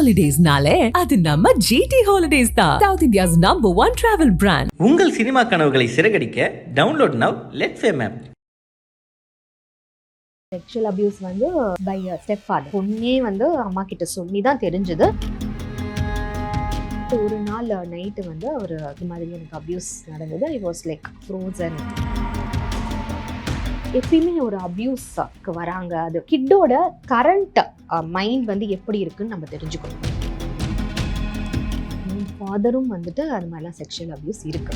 ஹாலிடேஸ்னாலே அது நம்ம GT Holidays தான். South India's #1 travel brand. உங்கள் சினிமா கனவுகளை சிறகடிக்க download now let's fame app. Sexual abuse வந்து பை ஸ்டெப் ஃபாதர். பொண்ணே வந்து அம்மா கிட்ட சொல்லி தான் தெரிஞ்சது. ஒரு நாள் நைட்டு வந்து அவர் இது மாதிரி எனக்கு அபியூஸ் நடந்தது. I was like frozen. எப்பயுமே ஒரு அபியூஸ்க்கு வராங்க, அது கிட்டோட கரண்ட் மைண்ட் வந்து எப்படி இருக்குன்னு நம்ம தெரிஞ்சுக்கணும். ஃபாதரும் வந்துட்டு அது மாதிரிலாம் செக்ஷுவல் அபியூஸ் இருக்கு.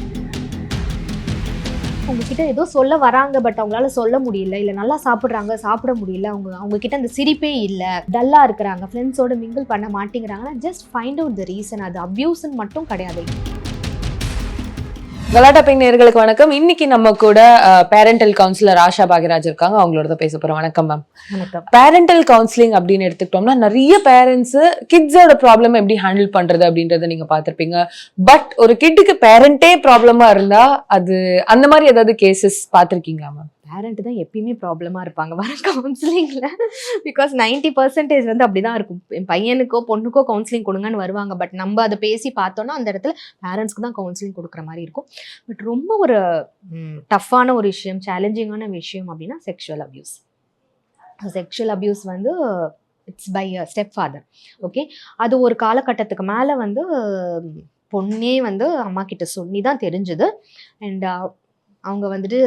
உங்ககிட்ட ஏதோ சொல்ல வராங்க, பட் அவங்களால சொல்ல முடியல, இல்லை நல்லா சாப்பிட முடியல, அவங்க கிட்ட அந்த சிரிப்பே இல்லை, டல்லா இருக்கிறாங்க, ஃப்ரெண்ட்ஸோட மிங்கிள் பண்ண மாட்டேங்கிறாங்கன்னா just find out the reason. அது அபியூஸ்ன்னு மட்டும் கிடையாது. கலாட்டா பெண் நேயர்களுக்கு வணக்கம். இன்னைக்கு நம்ம கூட பேரண்டல் கவுன்சிலர் ஆஷா பாக்யராஜ் இருக்காங்க. அவங்களோட தான் பேச போறோம். வணக்கம் மேம். வணக்கம். பேரண்டல் கவுன்சிலிங் அப்படின்னு எடுத்துக்கிட்டோம்னா நிறைய பேரண்ட்ஸ் கிட்ஸோட ப்ராப்ளம் எப்படி ஹேண்டில் பண்றது அப்படின்றத நீங்க பார்த்திருப்பீங்க. பட் ஒரு கிட்டுக்கு பேரண்டே ப்ராப்ளமா இருந்தா அது அந்த மாதிரி ஏதாவது கேசஸ் பார்த்திருக்கீங்களா மேம்? பேரண்ட் தான் எப்பயுமே ப்ராப்ளமாக இருப்பாங்க வர கவுன்சிலிங்கில். பிகாஸ் 90% வந்து அப்படி தான் இருக்கும். என் பையனுக்கோ பொண்ணுக்கோ கவுன்சிலிங் கொடுங்கன்னு வருவாங்க. பட் நம்ம அதை பேசி பார்த்தோன்னா அந்த இடத்துல பேரண்ட்ஸ்க்கு தான் கவுன்சிலிங் கொடுக்குற மாதிரி இருக்கும். பட் ரொம்ப ஒரு டஃப்பான ஒரு விஷயம், சேலஞ்சிங்கான விஷயம் அப்படின்னா செக்ஷுவல் அபியூஸ். செக்ஷுவல் அபியூஸ் வந்து it's by step father. Okay, அது ஒரு காலகட்டத்துக்கு மேலே வந்து பொண்ணே வந்து அம்மா கிட்ட சொல்லி தான் தெரிஞ்சது. அண்ட் அவங்க வந்துட்டு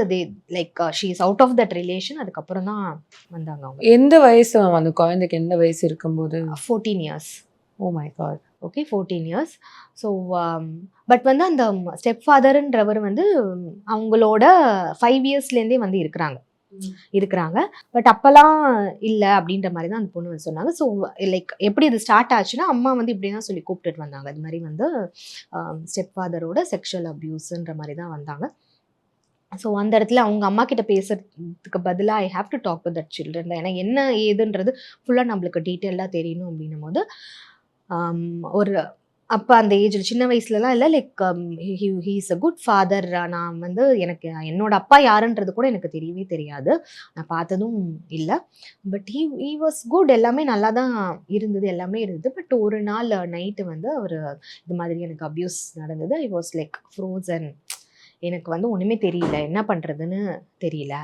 like she is out of that relation. அதுக்கப்புறம் தான் வந்தாங்க அவங்க. எந்த வயசு அந்த குழந்தைக்கு எந்த வயசு இருக்கும்போது? 14 years. Oh my god. Okay, 14 years. So but வந்து அந்த ஸ்டெப் ஃபாதருன்றவர் வந்து அவங்களோட 5 yearsலேருந்தே வந்து இருக்கிறாங்க. பட் அப்போல்லாம் இல்லை அப்படின்ற மாதிரி தான் அந்த பொண்ணு வந்து சொன்னாங்க. ஸோ லைக் எப்படி இது ஸ்டார்ட் ஆச்சுன்னா, அம்மா வந்து இப்படி தான் சொல்லி கூப்பிட்டுட்டு வந்தாங்க. அது மாதிரி வந்து ஸ்டெப் ஃபாதரோட செக்ஷுவல் அபியூஸ்ன்ற மாதிரி தான் வந்தாங்க. ஸோ அந்த இடத்துல அவங்க அம்மா கிட்ட பேசுறதுக்கு பதிலாக I have to talk to that children. ஏன்னா என்ன ஏதுன்றது ஃபுல்லாக நம்மளுக்கு டீட்டெயிலாக தெரியணும் அப்படின்னும் போது ஒரு அப்போ அந்த ஏஜில் சின்ன வயசுலலாம் இல்லை, like he is a good father. நான் வந்து எனக்கு என்னோட அப்பா யாருன்றது கூட எனக்கு தெரியவே தெரியாது, நான் பார்த்ததும் இல்லை. But he was good. எல்லாமே நல்லா தான் இருந்தது. பட் ஒரு நாள் நைட்டு வந்து அவர் இது மாதிரி எனக்கு அபியூஸ் நடந்தது. I was like frozen. எனக்கு வந்து ஒன்றுமே தெரியல, என்ன பண்ணுறதுன்னு தெரியல.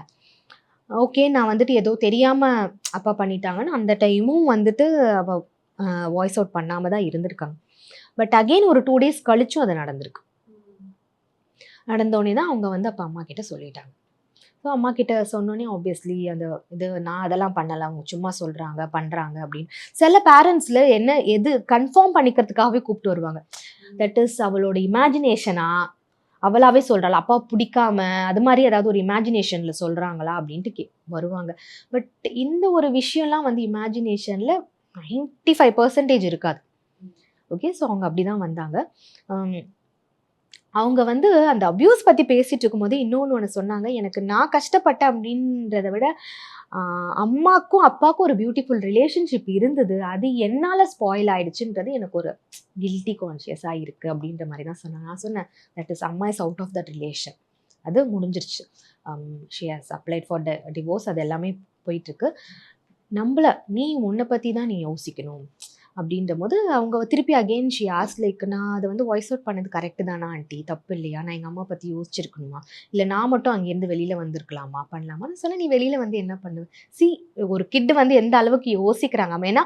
ஓகே, நான் வந்துட்டு ஏதோ தெரியாமல் அப்பா பண்ணிட்டாங்கன்னு அந்த டைமும் வந்துட்டு அவள் வாய்ஸ் அவுட் பண்ணாமல் தான் இருந்திருக்காங்க. பட் அகெயின் ஒரு 2 days கழிச்சும் அது நடந்தோடனே தான் அவங்க வந்து அப்போ அம்மா கிட்ட சொல்லிட்டாங்க. ஸோ அம்மா கிட்ட சொன்னோன்னே ஆப்வியஸ்லி அந்த இது நான் அதெல்லாம் பண்ணலை, அவங்க சும்மா பண்ணுறாங்க அப்படின்னு. சில பேரண்ட்ஸில் எது கன்ஃபார்ம் பண்ணிக்கிறதுக்காகவே கூப்பிட்டு வருவாங்க. தட் இஸ் அவளோட இமேஜினேஷனா, அவளாவே சொல்கிறாள், அப்பா பிடிக்காம அது மாதிரி ஏதாவது ஒரு இமேஜினேஷனில் சொல்கிறாங்களா அப்படின்ட்டு வருவாங்க. பட் இந்த ஒரு விஷயம்லாம் வந்து இமேஜினேஷனில் 95% இருக்காது. ஓகே, ஸோ அவங்க அப்படி தான் வந்தாங்க. அவங்க வந்து அந்த அபியூஸ் பற்றி பேசிகிட்டு இருக்கும்போது இன்னொன்று சொன்னாங்க. எனக்கு நான் கஷ்டப்பட்டேன் அப்படின்றத விட அம்மாக்கும் அப்பாவுக்கும் ஒரு பியூட்டிஃபுல் ரிலேஷன்ஷிப் இருந்தது, அது என்னால் ஸ்பாயில் ஆயிடுச்சுன்றது எனக்கு ஒரு கில்ட்டி கான்ஷியஸாக இருக்குது அப்படின்ற மாதிரி தான் சொன்னாங்க. நான் சொன்னேன், தட் இஸ் அம்மா is out of that relation. அது முடிஞ்சிருச்சு. She has applied for divorce. அது எல்லாமே போயிட்டுருக்கு. நீ உன்னை பற்றி தான் நீ யோசிக்கணும் அப்படின்ற போது அவங்க திருப்பி அகெயின் ஷி ஆஸ்க் லைக், நான் அதை வந்து வாய்ஸ் அவுட் பண்ணது கரெக்டு தானா ஆண்டி, தப்பு இல்லையா, நான் எங்கள் அம்மா பற்றி யோசிச்சிருக்கணுமா, இல்லை நான் மட்டும் அங்கேருந்து வெளியில் வந்திருக்கலாமா, பண்ணலாமா? நான் சொன்னேன், நீ வெளியில் வந்து என்ன பண்ணுவேன்? ஒரு கிட் வந்து எந்த அளவுக்கு யோசிக்கிறாங்க. ஏன்னா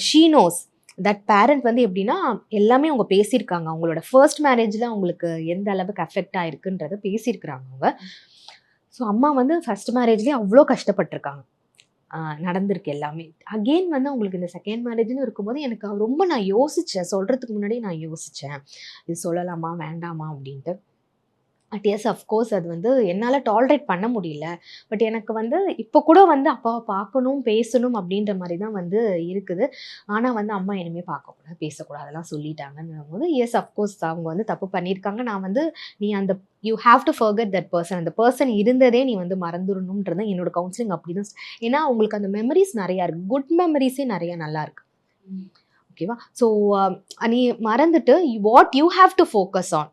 ஷீ நோஸ் தட் பேரண்ட் வந்து எப்படின்னா எல்லாமே அவங்க பேசியிருக்காங்க. அவங்களோட ஃபர்ஸ்ட் மேரேஜில் அவங்களுக்கு எந்த அளவுக்கு அஃபெக்ட் ஆயிருக்குன்றத பேசியிருக்கிறாங்க அவங்க. ஸோ அம்மா வந்து ஃபர்ஸ்ட் மேரேஜ்லேயே அவ்வளோ கஷ்டப்பட்டிருக்காங்க, நடந்திருக்கு எல்லாமே. அகெயின் வந்து அவங்களுக்கு இந்த செகண்ட் மேரேஜ்னு இருக்கும்போது எனக்கு ரொம்ப நான் யோசித்தேன், சொல்கிறதுக்கு முன்னாடி நான் யோசித்தேன், இது சொல்லலாமா வேண்டாமா அப்படின்ட்டு. பட் எஸ் அஃப்கோர்ஸ் அது வந்து என்னால் டாலரேட் பண்ண முடியல. பட் எனக்கு வந்து இப்போ கூட வந்து அப்பாவை பார்க்கணும் பேசணும் அப்படின்ற மாதிரி தான் வந்து இருக்குது. ஆனால் வந்து அம்மா இனிமேல் பார்க்கக்கூடாது பேசக்கூடாது அதெல்லாம் சொல்லிட்டாங்கன்னும் போது எஸ் அஃப்கோர்ஸ் அவங்க வந்து தப்பு பண்ணியிருக்காங்க. நான் வந்து நீ அந்த you have to forget that person, அந்த பர்சன் இருந்ததே நீ வந்து மறந்துடணுன்றது என்னோட கவுன்சிலிங் அப்படி தான். ஏன்னா அவங்களுக்கு அந்த மெமரிஸ் நிறையா இருக்குது, குட் மெமரிஸே நிறையா நல்லா இருக்கு. ஓகேவா? ஸோ நீ மறந்துட்டு what you have to focus on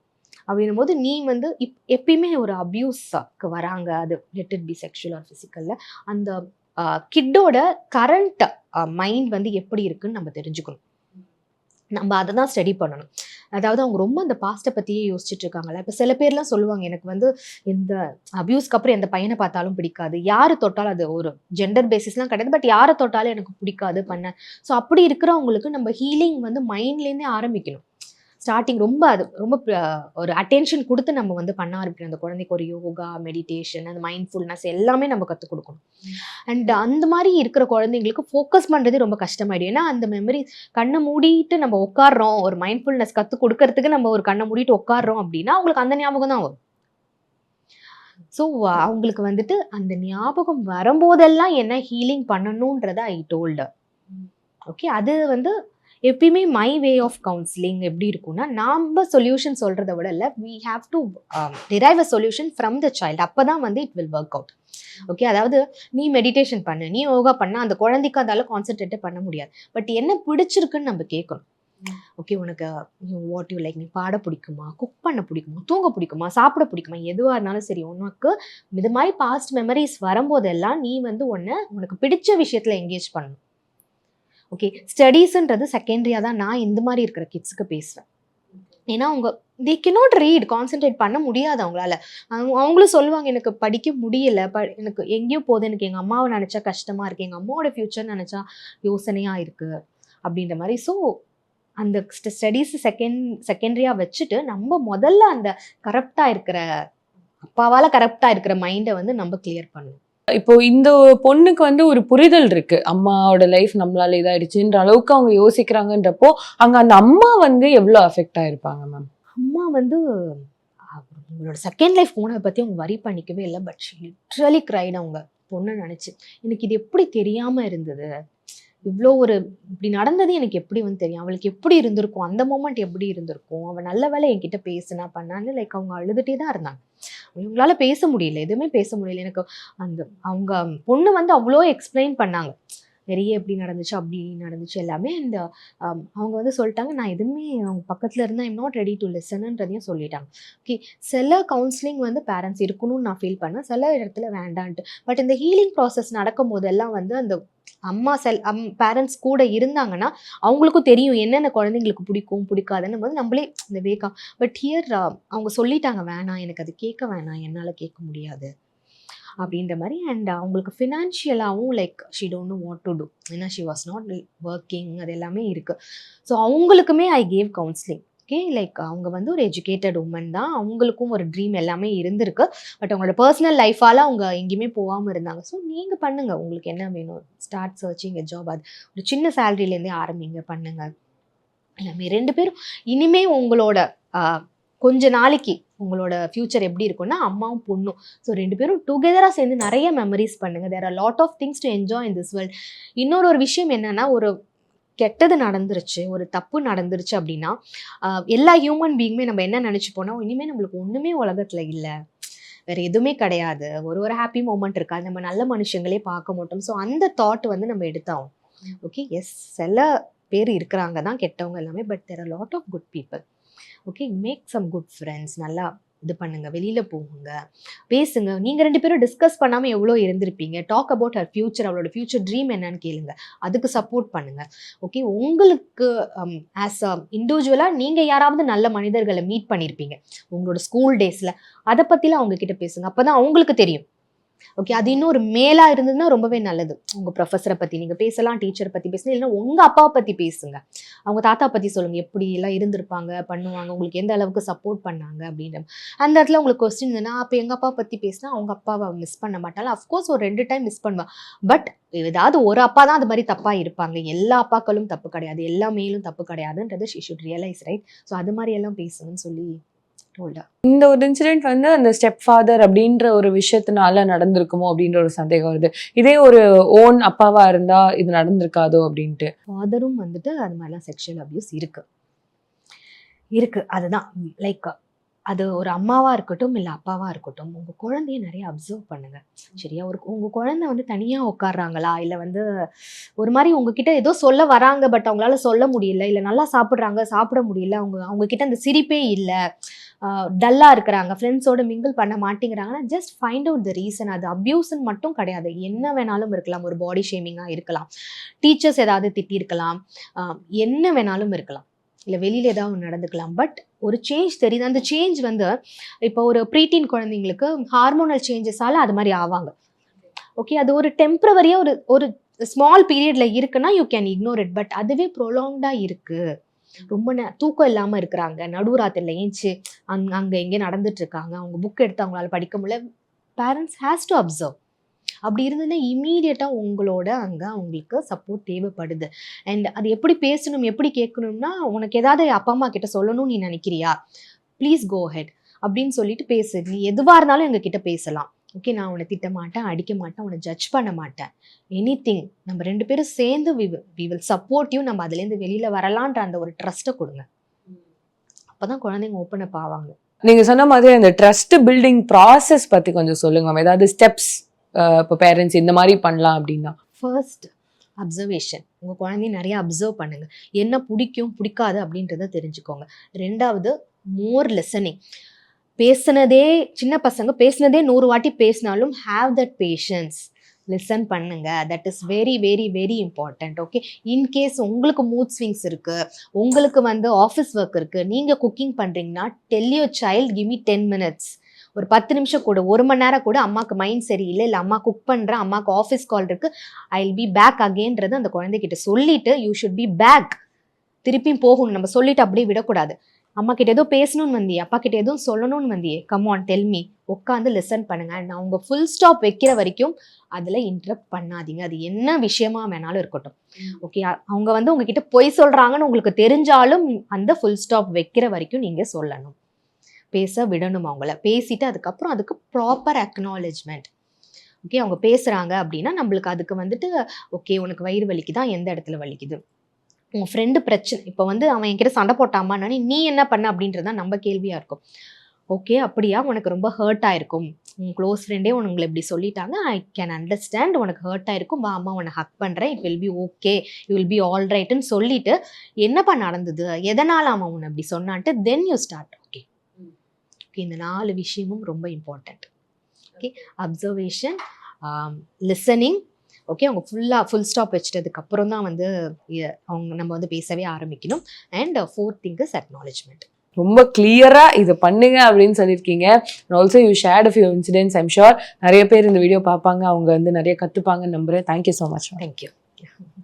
அப்படின்னும் போது நீ வந்து எப்பயுமே ஒரு அபியூஸ்க்கு வராங்க, அது let it be sexual or ஃபிசிக்கல்ல, அந்த கிட்டோட கரண்ட் மைண்ட் வந்து எப்படி இருக்குன்னு நம்ம தெரிஞ்சுக்கணும். நம்ம அதை தான் ஸ்டடி பண்ணணும். அதாவது அவங்க ரொம்ப அந்த பாஸ்ட்டை பற்றியே யோசிச்சுட்டு இருக்காங்களா. இப்போ சில பேர்லாம் சொல்லுவாங்க, எனக்கு வந்து இந்த அபியூஸ்க்கு அப்புறம் எந்த பையனை பார்த்தாலும் பிடிக்காது, யார் தொட்டாலும், அது ஒரு ஜெண்டர் பேசிஸ்லாம் கிடையாது, பட் யாரை தொட்டாலும் எனக்கு பிடிக்காது பண்ண. ஸோ அப்படி இருக்கிறவங்களுக்கு நம்ம ஹீலிங் வந்து மைண்ட்லேருந்தே ஆரம்பிக்கணும். ஸ்டார்டிங் ரொம்ப அது ரொம்ப ஒரு அட்டென்ஷன் கொடுத்து நம்ம வந்து பண்ண ஆரம்பிக்கணும். அந்த குழந்தைக்கு ஒரு யோகா, மெடிடேஷன், அந்த மைண்ட்ஃபுல்னஸ் எல்லாமே நம்ம கற்றுக் கொடுக்கணும். அண்ட் அந்த மாதிரி இருக்கிற குழந்தைங்களுக்கு ஃபோக்கஸ் பண்ணுறது ரொம்ப கஷ்டமாயிடும். ஏன்னா அந்த மெமரி, கண்ணை மூடிட்டு நம்ம உட்காடுறோம், ஒரு மைண்ட்ஃபுல்னஸ் கற்றுக் கொடுக்கறதுக்கு நம்ம ஒரு கண்ணை மூடிட்டு உட்காடுறோம் அப்படின்னா அவங்களுக்கு அந்த ஞாபகம் தான் வரும். ஸோ அவங்களுக்கு வந்துட்டு அந்த ஞாபகம் வரும்போதெல்லாம் என்ன ஹீலிங் பண்ணணுன்றத ஐ டோல்டு. ஓகே, அது வந்து எப்பயுமே மை வே ஆஃப் கவுன்சிலிங் எப்படி இருக்கும்னா, நாம் சொல்யூஷன் சொல்கிறத விட இல்லை, we have to drive a solution from the child. அப்போ தான் வந்து it will work out. Okay, அதாவது நீ மெடிடேஷன் பண்ணு, நீ யோகா பண்ண, அந்த குழந்தைக்கு அதால கான்சென்ட்ரேட்டே பண்ண முடியாது. பட் என்ன பிடிச்சிருக்குன்னு நம்ம கேட்கணும். ஓகே, உனக்கு வாட் யூ லைக், நீ பாட பிடிக்குமா, குக் பண்ண பிடிக்குமா, தூங்க பிடிக்குமா, சாப்பிட பிடிக்குமா, எதுவாக இருந்தாலும் சரி, உனக்கு இது மாதிரி பாஸ்ட் மெமரிஸ் வரும்போதெல்லாம் நீ வந்து உனக்கு பிடிச்ச விஷயத்தில் என்கேஜ் பண்ணணும். ஓகே, ஸ்டடீஸ்ன்றது செகண்டரியாக தான் நான் இந்த மாதிரி இருக்கிற கிட்ஸுக்கு பேசுவேன். ஏன்னா அவங்க தே கேனாட் ரீட், கான்சென்ட்ரேட் பண்ண முடியாது அவங்களால. அவங்களும் சொல்லுவாங்க, எனக்கு படிக்க முடியல, எனக்கு எங்கேயோ போகுது, எனக்கு எங்கள் அம்மாவை நினச்சா கஷ்டமாக இருக்குது, எங்கள் அம்மாவோட ஃப்யூச்சர் நினச்சா யோசனையாக இருக்குது அப்படின்ற மாதிரி. ஸோ அந்த ஸ்டடீஸ் செகண்டரியாக வச்சுட்டு நம்ம முதல்ல அந்த கரப்டாக இருக்கிற, அப்பாவால் கரப்டாக இருக்கிற மைண்டை வந்து நம்ம கிளியர் பண்ணணும். இப்போ இந்த பொண்ணுக்கு வந்து ஒரு புரிதல் இருக்கு, அம்மாவோட லைஃப் நம்மளால இதாயிடுச்சுன்ற அளவுக்கு அவங்க யோசிக்கிறாங்கன்றப்போ அங்க அந்த அம்மா வந்து எவ்வளவு அஃபெக்ட் ஆயிருப்பாங்க மேம்? அம்மா வந்து அவங்களோட செகண்ட் லைஃப் போனதை பற்றி அவங்க வரி பண்ணிக்கவே இல்லை. But she literally cried. அவங்க பொண்ணை நினச்சி, எனக்கு இது எப்படி தெரியாமல் இருந்தது, இவ்வளோ ஒரு இப்படி நடந்தது எனக்கு எப்படி வந்து தெரியும், அவளுக்கு எப்படி இருந்திருக்கும், அந்த மூமெண்ட் எப்படி இருந்திருக்கும், அவள் நல்ல வேலை என்கிட்ட பேசுனா பண்ணான்னு லைக் அவங்க அழுதுகிட்டே தான் இருந்தாங்க. இவங்களால பேச முடியல, எதுவுமே பேச முடியல. எனக்கு அந்த அவங்க பொண்ணு வந்து அவ்வளோ எக்ஸ்பிளைன் பண்ணாங்க, நிறைய எப்படி நடந்துச்சு அப்படி நடந்துச்சு எல்லாமே. அண்ட் அவங்க வந்து சொல்லிட்டாங்க, நான் எதுவுமே அவங்க பக்கத்தில் இருந்தால் ஐம் நாட் ரெடி டு லிசன்ன்றதையும் சொல்லிட்டாங்க. ஓகே, சில கவுன்சிலிங் வந்து பேரண்ட்ஸ் இருக்கணும்னு நான் ஃபீல் பண்ணேன், சில இடத்துல வேண்டான்ட்டு. பட் இந்த ஹீலிங் ப்ராசஸ் நடக்கும் போதெல்லாம் வந்து அந்த அம்மா பேரண்ட்ஸ் கூட இருந்தாங்கன்னா அவங்களுக்கும் தெரியும் என்னென்ன குழந்தைங்களுக்கு பிடிக்கும் பிடிக்காதுன்னு போது நம்மளே இந்த வேகா. பட் ஹியர் அவங்க சொல்லிட்டாங்க, வேணாம், எனக்கு அது கேட்க வேணாம், என்னால் கேட்க முடியாது அப்படின்ற மாதிரி. அண்ட் அவங்களுக்கு ஃபினான்ஷியலாகவும் like she don't know what to do, ஏன்னா ஷி வாஸ் நாட் ஒர்க்கிங், அது எல்லாமே இருக்குது. ஸோ அவங்களுக்குமே I gave counselling. Okay, like அவங்க வந்து ஒரு எஜுகேட்டட் உமன் தான், அவங்களுக்கும் ஒரு ட்ரீம் எல்லாமே இருந்திருக்கு. பட் அவங்களோட பர்சனல் லைஃபால் அவங்க எங்கேயுமே போகாமல் இருந்தாங்க. ஸோ நீங்கள் பண்ணுங்கள், உங்களுக்கு என்ன வேணும், ஸ்டார்ட் சர்ச்சிங் எ ஜாப். அது ஒரு சின்ன சேலரியிலேருந்தே ஆரம்பிங்க, பண்ணுங்கள் எல்லாமே. 2 பேரும் இனிமே உங்களோட கொஞ்ச நாளைக்கு உங்களோட ஃப்யூச்சர் எப்படி இருக்கும்னா அம்மாவும் பொண்ணும். ஸோ 2 பேரும் டுகெதராக சேர்ந்து நிறைய மெமரிஸ் பண்ணுங்கள். There are lot of things to enjoy in this world. இன்னொரு விஷயம் என்னன்னா, ஒரு கெட்டது நடந்துருச்சு, ஒரு தப்பு நடந்துருச்சு அப்படின்னா எல்லா ஹியூமன் பீயிங்குமே நம்ம என்ன நினச்சிப்போனா, இனிமேல் நம்மளுக்கு ஒன்றுமே உலகத்தில் இல்லை, வேறு எதுவுமே கிடையாது, ஒரு ஹாப்பி மூமெண்ட் இருக்காது, நம்ம நல்ல மனுஷங்களே பார்க்க மாட்டோம். ஸோ அந்த தாட் வந்து நம்ம எடுத்தாகும். ஓகே, எஸ், சில பேர் இருக்கிறாங்க தான் கெட்டவங்க எல்லாமே, but there are lot of good people. Okay, make some good friends, நல்லா இது பண்ணுங்க, வெளியில போகுங்க, பேசுங்க. நீங்க 2 பேரும் டிஸ்கஸ் பண்ணாம எவ்வளோ இருந்திருப்பீங்க. டாக் அபவுட் ஹர் ஃபியூச்சர், அவளோட ஃபியூச்சர் ட்ரீம் என்னன்னு கேளுங்க, அதுக்கு சப்போர்ட் பண்ணுங்க. ஓகே, உங்களுக்கு ஆஸ் அ இண்டிவிஜுவலா நீங்க யாராவது நல்ல மனிதர்களை மீட் பண்ணியிருப்பீங்க உங்களோட ஸ்கூல் டேஸ்ல, அதை பத்திலாம் அவங்க கிட்ட பேசுங்க, அப்பதான் அவங்களுக்கு தெரியும். ஓகே, அது இன்னும் ஒரு மேலா இருந்ததுன்னா ரொம்பவே நல்லது. உங்க ப்ரொஃபஸரை பத்தி நீங்க பேசலாம், டீச்சரை பத்தி பேசலாம், இல்லைன்னா உங்க அப்பாவை பத்தி பேசுங்க, அவங்க தாத்தா பத்தி சொல்லுங்க, எப்படி எல்லாம் இருந்திருப்பாங்க, பண்ணுவாங்க, உங்களுக்கு எந்த அளவுக்கு சப்போர்ட் பண்ணாங்க அப்படின்ற. அந்த இடத்துல உங்களுக்கு கொஸ்டின் இருந்ததுன்னா, அப்போ எங்க அப்பா பத்தி பேசினா அவங்க அப்பாவை மிஸ் பண்ண மாட்டாங்க. அஃப்கோர்ஸ் ஒரு 2 டைம் மிஸ் பண்ணுவா. பட் ஏதாவது ஒரு அப்பா தான் அது மாதிரி தப்பா இருப்பாங்க, எல்லா அப்பாக்களும் தப்பு கிடையாது, எல்லா மேலும் தப்பு கிடையாதுன்றது she should realise, right? So அது மாதிரி எல்லாம் பேசணும்னு சொல்லி டோல்டா. இந்த ஒரு இன்சிடென்ட் வந்து அந்த ஸ்டெப் ஃபாதர் அப்படின்ற ஒரு விஷயத்தினால நடந்திருக்குமோ அப்படின்ற ஒரு சந்தேகம் வருது. இதே ஒரு ஓன் அப்பாவா இருந்தா இது நடந்திருக்காதோ அப்படின்ட்டு. ஃபாதரும் வந்துட்டு அது மாதிரிலாம் செக்ஷுவல் அபியூஸ் இருக்கு. அதுதான் லைக் அது ஒரு அம்மாவா இருக்கட்டும் இல்லை அப்பாவா இருக்கட்டும், உங்க குழந்தைய நிறைய அப்சர்வ் பண்ணுங்க. சரியா? உங்க குழந்தை வந்து தனியா உட்காடுறாங்களா, இல்லை வந்து ஒரு மாதிரி உங்ககிட்ட ஏதோ சொல்ல வராங்க, பட் அவங்களால சொல்ல முடியல, இல்லை நல்லா சாப்பிட்றாங்க சாப்பிட முடியல, அவங்க கிட்ட அந்த சிரிப்பே இல்லை, டல்லா இருக்கிறாங்க, ஃப்ரெண்ட்ஸோட மிங்கிள் பண்ண மாட்டேங்கிறாங்கன்னா just find out the reason. அது அப்யூஸ்ன்னு மட்டும் கிடையாது, என்ன வேணாலும் இருக்கலாம். ஒரு பாடி ஷேமிங்காக இருக்கலாம், டீச்சர்ஸ் ஏதாவது திட்டிருக்கலாம், என்ன வேணாலும் இருக்கலாம். இல்லை வெளியில் ஏதாவது ஒன்று நடந்துக்கலாம். பட் ஒரு சேஞ்ச் தெரியுது. அந்த சேஞ்ச் வந்து இப்போ ஒரு ப்ரீடீன் குழந்தைங்களுக்கு ஹார்மோனல் சேஞ்சஸால் அது மாதிரி ஆவாங்க. ஓகே, அது ஒரு டெம்பரவரியாக ஒரு ஸ்மால் பீரியடில் இருக்குன்னா you can ignore it. But அதுவே ப்ரொலாங்டாக இருக்குது, ரொம்ப தூக்கம் இல்லாமல் இருக்கிறாங்க, நடுராத்திரியில் ஏஞ்சி அங்கே எங்கே நடந்துட்டு இருக்காங்க, அவங்க புக் எடுத்து அவங்களால படிக்க முடியல, பேரண்ட்ஸ் ஹேஸ் டு அப்சர்வ். அப்படி இருந்ததுன்னா இம்மீடியட்டாக உங்களோட அங்கே அவங்களுக்கு சப்போர்ட் தேவைப்படுது. அண்ட் அது எப்படி பேசணும், எப்படி கேட்கணும்னா, உனக்கு ஏதாவது அப்பா அம்மா கிட்ட சொல்லணும்னு நீ நினைக்கிறியா, ப்ளீஸ் கோ ஹெட் அப்படின்னு சொல்லிட்டு பேசு. நீ எதுவாக இருந்தாலும் எங்ககிட்ட பேசலாம். ஓகே, நான் உன்னை திட்ட மாட்டேன், அடிக்க மாட்டேன், உன்னை ஜட்ஜ் பண்ண மாட்டேன், எனிதிங். நம்ம 2 பேரும் சேர்ந்து வி வில் சப்போர்ட் யூ. நம்ம அதுலேருந்து வெளியில் வரலான்ற அந்த ஒரு ட்ரஸ்ட்டை கொடுங்க. அப்போ தான் குழந்தைங்க ஓப்பன் அப் ஆவாங்க. நீங்கள் சொன்ன மாதிரி அந்த ட்ரஸ்ட் பில்டிங் ப்ராசஸ் பற்றி கொஞ்சம் சொல்லுங்க மேம். ஏதாவது ஸ்டெப்ஸ் இப்போ பேரண்ட்ஸ் இந்த மாதிரி பண்ணலாம் அப்படின்னா? First observation. உங்கள் குழந்தைய நிறைய அப்சர்வ் பண்ணுங்கள், என்ன பிடிக்கும் பிடிக்காது அப்படின்றத தெரிஞ்சுக்கோங்க. 2வது மோர் லிசனிங். பேசுனதே சின்ன பசங்க பேசுனதே 100 வாட்டி பேசினாலும் ஹாவ் தட் பேஷன்ஸ், லிசன் பண்ணுங்க. That is very very very important. Okay, in case உங்களுக்கு மூட் ஸ்விங்ஸ் இருக்குது, உங்களுக்கு வந்து ஆஃபீஸ் ஒர்க் இருக்குது, நீங்கள் குக்கிங் பண்ணுறீங்கன்னா tell your child give me 10 minutes, ஒரு 10 நிமிஷம் கூட, 1 மணி நேரம் கூட, அம்மாவுக்கு மைண்ட் சரியில்லை, இல்லை அம்மா குக் பண்ணுறேன், அம்மாவுக்கு ஆஃபீஸ் கால் இருக்குது, ஐ வில் பி பேக் அகெயின்றது அந்த குழந்தைகிட்ட சொல்லிட்டு, யூ ஷுட் பி பேக். திருப்பியும் போகணும், நம்ம சொல்லிட்டு அப்படியே விடக்கூடாது. அம்மா கிட்ட ஏதோ பேசணும்னு வந்தியே, அப்பா கிட்ட எதுவும் சொல்லணும்னு வந்தியே, கம் ஆன் டெல் மீ, உட்காந்து லிசன் பண்ணுங்க. நான் அவங்க ஃபுல் ஸ்டாப் வைக்கிற வரைக்கும் அதில் இன்டரப்ட் பண்ணாதீங்க. அது என்ன விஷயமா வேணாலும் இருக்கட்டும். ஓகே, அவங்க வந்து உங்ககிட்ட பொய் சொல்கிறாங்கன்னு உங்களுக்கு தெரிஞ்சாலும் அந்த ஃபுல் ஸ்டாப் வைக்கிற வரைக்கும் நீங்கள் சொல்லணும், பேச விடணும் அவங்கள. பேசிட்டு அதுக்கப்புறம் அதுக்கு ப்ராப்பர் அக்னாலேஜ்மெண்ட். ஓகே, அவங்க பேசுகிறாங்க அப்படின்னா நம்மளுக்கு அதுக்கு வந்துட்டு ஓகே உனக்கு வயிறு வலிக்குதான், எந்த இடத்துல வலிக்குது, உங்கள் ஃப்ரெண்டு பிரச்சனை, இப்போ வந்து அவன் என்கிட்ட சண்டை போட்டாமான்னு நீ என்ன பண்ண அப்படின்றது தான் நம்ம கேள்வியாக இருக்கும். ஓகே, அப்படியா, உனக்கு ரொம்ப ஹர்ட் ஆயிருக்கும், உங்கள் க்ளோஸ் ஃப்ரெண்டே உங்களை இப்படி சொல்லிட்டாங்க, ஐ கேன் அண்டர்ஸ்டாண்ட், உனக்கு ஹர்ட் ஆயிருக்கும், வா அம்மா உன்னை ஹக் பண்ணுறேன், it will be okay, you will be all ரைட்டுன்னு சொல்லிட்டு என்னப்பா நடந்தது, எதனால் அவன் உன்னை அப்படி சொன்னான்ட்டு then you start. Okay okay, இந்த 4 விஷயமும் ரொம்ப important. Okay, observation, listening. Okay, அவங்க ஃபுல் ஸ்டாப் வச்சுட்டதுக்கு அப்புறம் தான் வந்து நம்ம வந்து பேசவே ஆரம்பிக்கணும். And 4th thing is acknowledgement. ரொம்ப கிளியரா இதை பண்ணுங்க அப்படின்னு சொல்லியிருக்கீங்க. Also you shared a few incidents. I'm sure நிறைய பேர் இந்த வீடியோ பார்ப்பாங்க, அவங்க வந்து நிறைய கத்துப்பாங்கன்னு நம்புறேன். Thank you so much. தேங்க்யூ.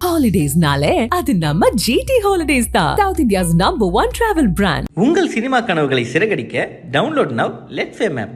ஹாலிடேஸ்னாலே அது நம்ம ஜிடி ஹாலிடேஸ் தான், south India's number 1 travel brand. உங்கள் சினிமா கனவுகளை சிறகடிக்க download now let's fame app.